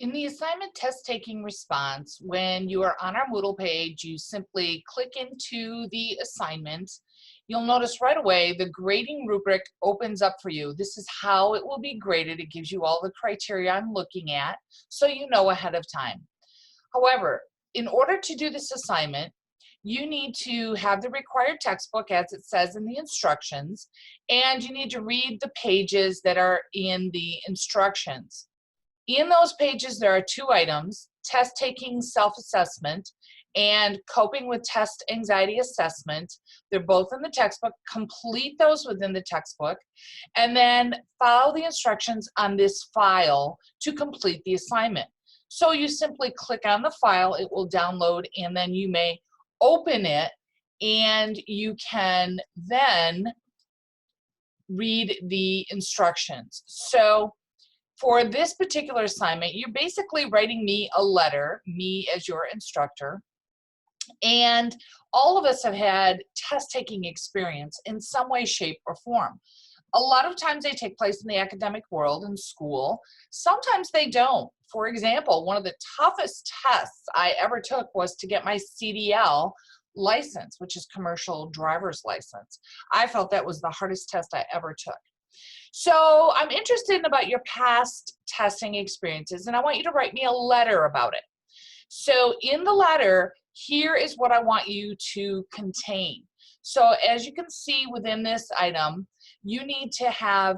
In the assignment test taking response, when you are on our Moodle page, you simply click into the assignment. You'll notice right away the grading rubric opens up for you. This is how it will be graded. It gives you all the criteria I'm looking at, so you know ahead of time. However, in order to do this assignment, you need to have the required textbook as it says in the instructions, and you need to read the pages that are in the instructions. In those pages, there are two items: test taking self-assessment and coping with test anxiety assessment. They're both in the textbook. Complete those within the textbook, and then follow the instructions on this file to complete the assignment. So you simply click on the file, it will download, and then you may open it, and you can then read the instructions. So for this particular assignment, you're basically writing me a letter, me as your instructor, and all of us have had test taking experience in some way, shape, or form. A lot of times they take place in the academic world in school. Sometimes they don't. For example, one of the toughest tests I ever took was to get my CDL license, which is commercial driver's license. I felt that was the hardest test I ever took. So I'm interested in about your past testing experiences, and I want you to write me a letter about it. So in the letter, here is what I want you to contain. So as you can see within this item, you need to have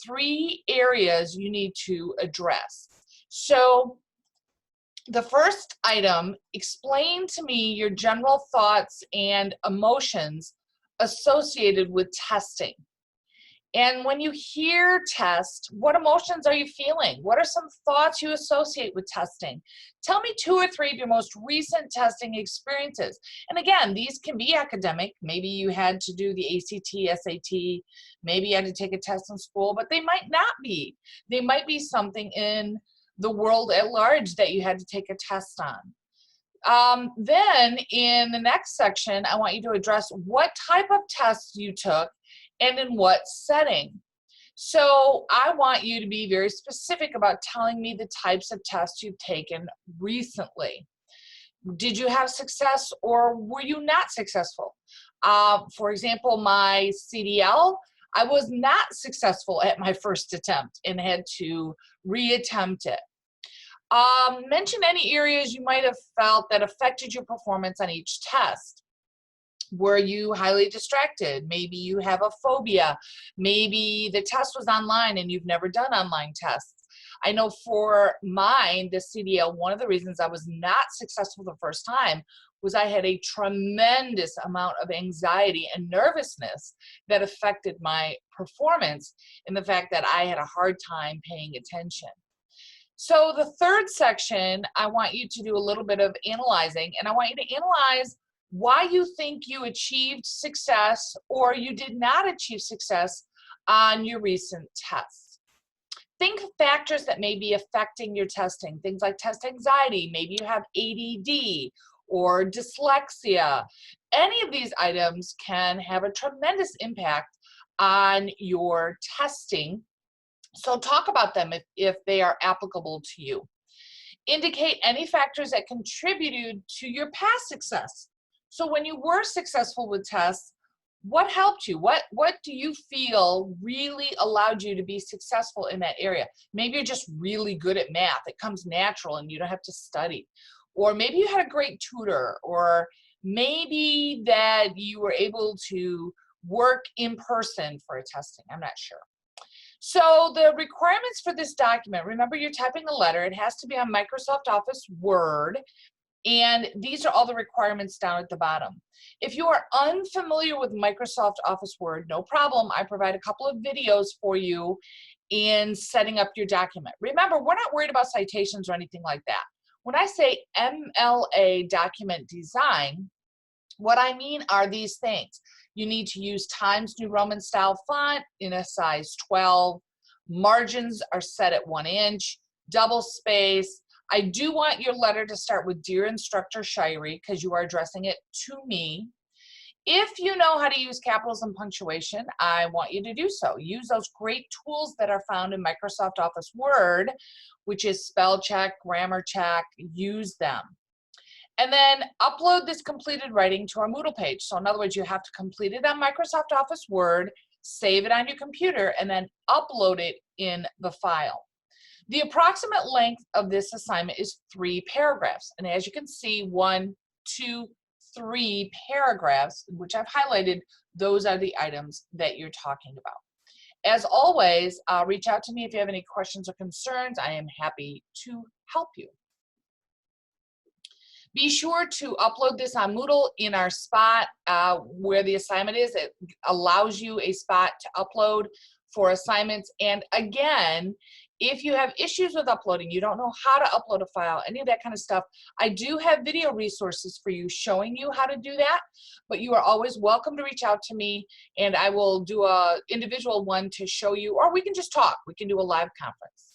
3 areas you need to address. So the first item, explain to me your general thoughts and emotions associated with testing. And when you hear test, what emotions are you feeling? What are some thoughts you associate with testing? Tell me 2 or 3 of your most recent testing experiences. And again, these can be academic. Maybe you had to do the ACT, SAT, maybe you had to take a test in school, but they might not be. They might be something in the world at large that you had to take a test on. Then in the next section, I want you to address what type of tests you took and in what setting. So I want you to be very specific about telling me the types of tests you've taken recently. Did you have success or were you not successful? For example, my CDL, I was not successful at my first attempt and had to reattempt it. Mention any areas you might have felt that affected your performance on each test. Were you highly distracted? Maybe you have a phobia. Maybe the test was online and you've never done online tests. I know for mine, the CDL, one of the reasons I was not successful the first time was I had a tremendous amount of anxiety and nervousness that affected my performance, in the fact that I had a hard time paying attention. So the third section, I want you to do a little bit of analyzing, and I want you to analyze why you think you achieved success or you did not achieve success on your recent tests. Think of factors that may be affecting your testing, things like test anxiety, maybe you have ADD or dyslexia. Any of these items can have a tremendous impact on your testing. So talk about them if they are applicable to you. Indicate any factors that contributed to your past success. So when you were successful with tests, what helped you? What do you feel really allowed you to be successful in that area? Maybe you're just really good at math. It comes natural and you don't have to study. Or maybe you had a great tutor, or maybe that you were able to work in person for a testing. I'm not sure. So the requirements for this document, remember you're typing a letter, it has to be on Microsoft Office Word, and these are all the requirements down at the bottom. If you are unfamiliar with Microsoft Office Word, no problem. I provide a couple of videos for you in setting up your document. Remember, we're not worried about citations or anything like that. When I say MLA document design, what I mean are these things. You need to use Times New Roman style font in a size 12. Margins are set at 1 inch, double space. I do want your letter to start with Dear Instructor Shirey, because you are addressing it to me. If you know how to use capitals and punctuation, I want you to do so. Use those great tools that are found in Microsoft Office Word, which is spell check, grammar check. Use them. And then upload this completed writing to our Moodle page. So in other words, you have to complete it on Microsoft Office Word, save it on your computer, and then upload it in the file. The approximate length of this assignment is 3 paragraphs. And as you can see, 1, 2, 3 paragraphs, which I've highlighted, those are the items that you're talking about. As always, reach out to me if you have any questions or concerns. I am happy to help you. Be sure to upload this on Moodle in our spot where the assignment is. It allows you a spot to upload for assignments. And again, if you have issues with uploading, you don't know how to upload a file, any of that kind of stuff, I do have video resources for you showing you how to do that, but you are always welcome to reach out to me and I will do a individual one to show you, or we can just talk. We can do a live conference.